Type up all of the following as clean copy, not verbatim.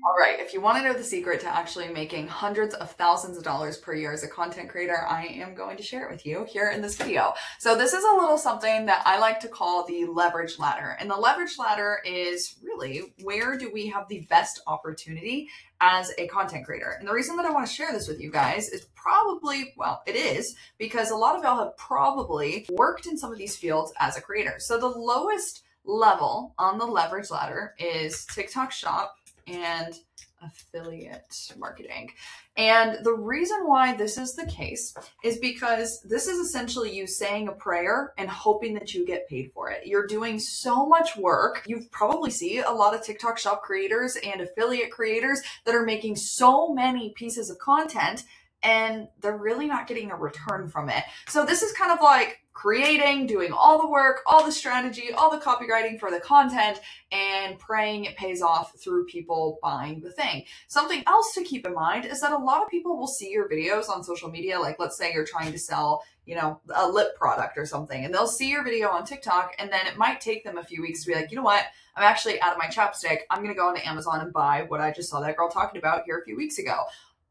All right, if you want to know the secret to actually making hundreds of thousands of dollars per year as a content creator, I am going to share it with you here in this video. So this is a little something that I like to call the leverage ladder. And the leverage ladder is really, where do we have the best opportunity as a content creator? And the reason that I want to share this with you guys is probably, well, it is because a lot of y'all have probably worked in some of these fields as a creator. So the lowest level on the leverage ladder is TikTok Shop and affiliate marketing. And the reason why this is the case is because this is essentially you saying a prayer and hoping that you get paid for it. You're doing so much work. You probably see a lot of TikTok Shop creators and affiliate creators that are making so many pieces of content and they're really not getting a return from it. So this is kind of like creating, doing all the work, all the strategy, all the copywriting for the content, and praying it pays off through people buying the thing. Something else to keep in mind is that a lot of people will see your videos on social media. Like, let's say you're trying to sell, a lip product or something, and they'll see your video on TikTok, and then it might take them a few weeks to be like, you know what? I'm actually out of my chapstick. I'm going to go onto Amazon and buy what I just saw that girl talking about here a few weeks ago.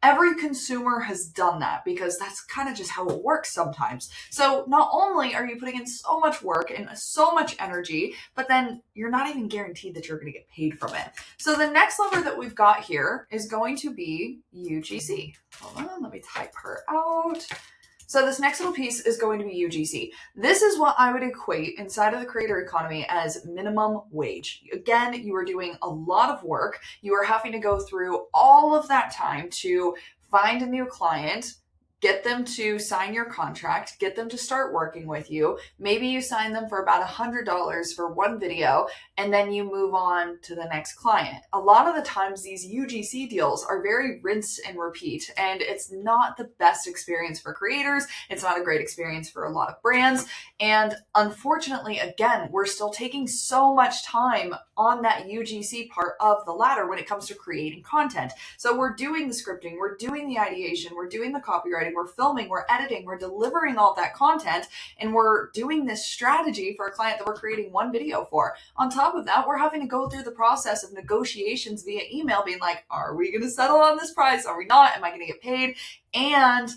Every consumer has done that because that's kind of just how it works sometimes. So not only are you putting in so much work and so much energy, but then you're not even guaranteed that you're going to get paid from it. So the next lever that we've got here is going to be UGC. Hold on, let me type her out. So this next little piece is going to be UGC. This is what I would equate inside of the creator economy as minimum wage. Again, you are doing a lot of work. You are having to go through all of that time to find a new client, get them to sign your contract, get them to start working with you. Maybe you sign them for about $100 for one video, and then you move on to the next client. A lot of the times these UGC deals are very rinse and repeat, and it's not the best experience for creators. It's not a great experience for a lot of brands. And unfortunately, again, we're still taking so much time on that UGC part of the ladder when it comes to creating content. So we're doing the scripting, we're doing the ideation, we're doing the copywriting, we're filming, we're editing, we're delivering all that content, and we're doing this strategy for a client that we're creating one video for. On top of that, we're having to go through the process of negotiations via email, being like, are we going to settle on this price? Are we not? Am I going to get paid? And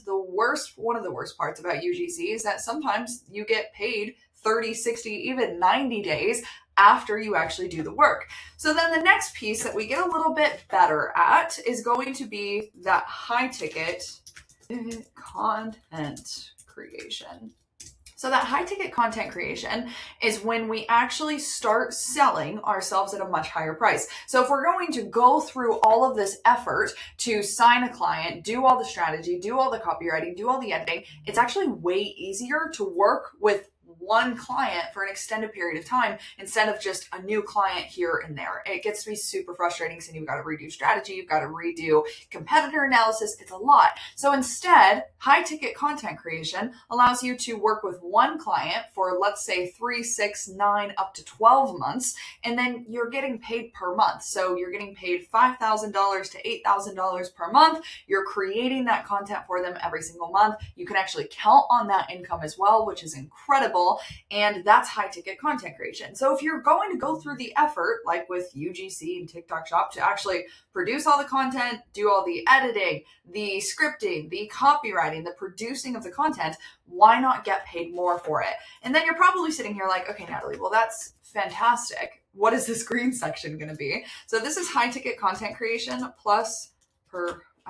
one of the worst parts about UGC is that sometimes you get paid 30, 60, even 90 days after you actually do the work. So then the next piece that we get a little bit better at is going to be that high ticket content creation. So that high ticket content creation is when we actually start selling ourselves at a much higher price. So if we're going to go through all of this effort to sign a client, do all the strategy, do all the copywriting, do all the editing, it's actually way easier to work with one client for an extended period of time instead of just a new client here and there. It gets to be super frustrating because you've got to redo strategy, you've got to redo competitor analysis. It's a lot. So instead, high ticket content creation allows you to work with one client for, let's say, 3, 6, 9, up to 12 months, and then you're getting paid per month. So you're getting paid $5,000 to $8,000 per month. You're creating that content for them every single month. You can actually count on that income as well, which is incredible. And that's high ticket content creation. So if you're going to go through the effort, like with UGC and TikTok Shop, to actually produce all the content, do all the editing, the scripting, the copywriting, the producing of the content, why not get paid more for it? And then you're probably sitting here like, okay, Natalie, well, that's fantastic. What is this green section going to be? So this is high ticket content creation plus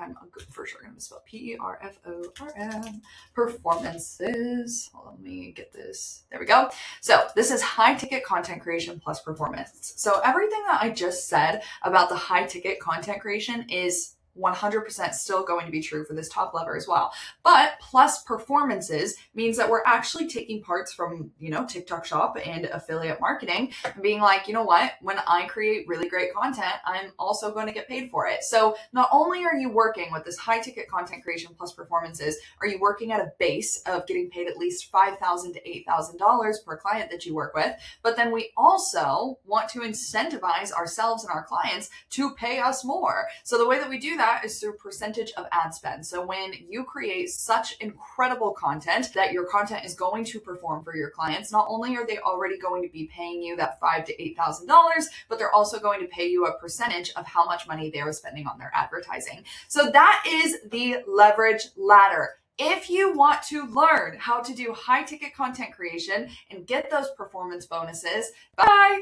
I'm for sure going to misspell PERFORM, performances. Hold on, let me get this. There we go. So this is high ticket content creation plus performance. So everything that I just said about the high ticket content creation is 100% still going to be true for this top lever as well. But plus performances means that we're actually taking parts from, TikTok Shop and affiliate marketing and being like, you know what, when I create really great content, I'm also going to get paid for it. So not only are you working with this high ticket content creation plus performances, are you working at a base of getting paid at least $5,000 to $8,000 per client that you work with, but then we also want to incentivize ourselves and our clients to pay us more. So the way that we do that that is through percentage of ad spend. So when you create such incredible content that your content is going to perform for your clients, not only are they already going to be paying you that $5,000 to $8,000, but they're also going to pay you a percentage of how much money they are spending on their advertising. So that is the leverage ladder. If you want to learn how to do high ticket content creation and get those performance bonuses, bye.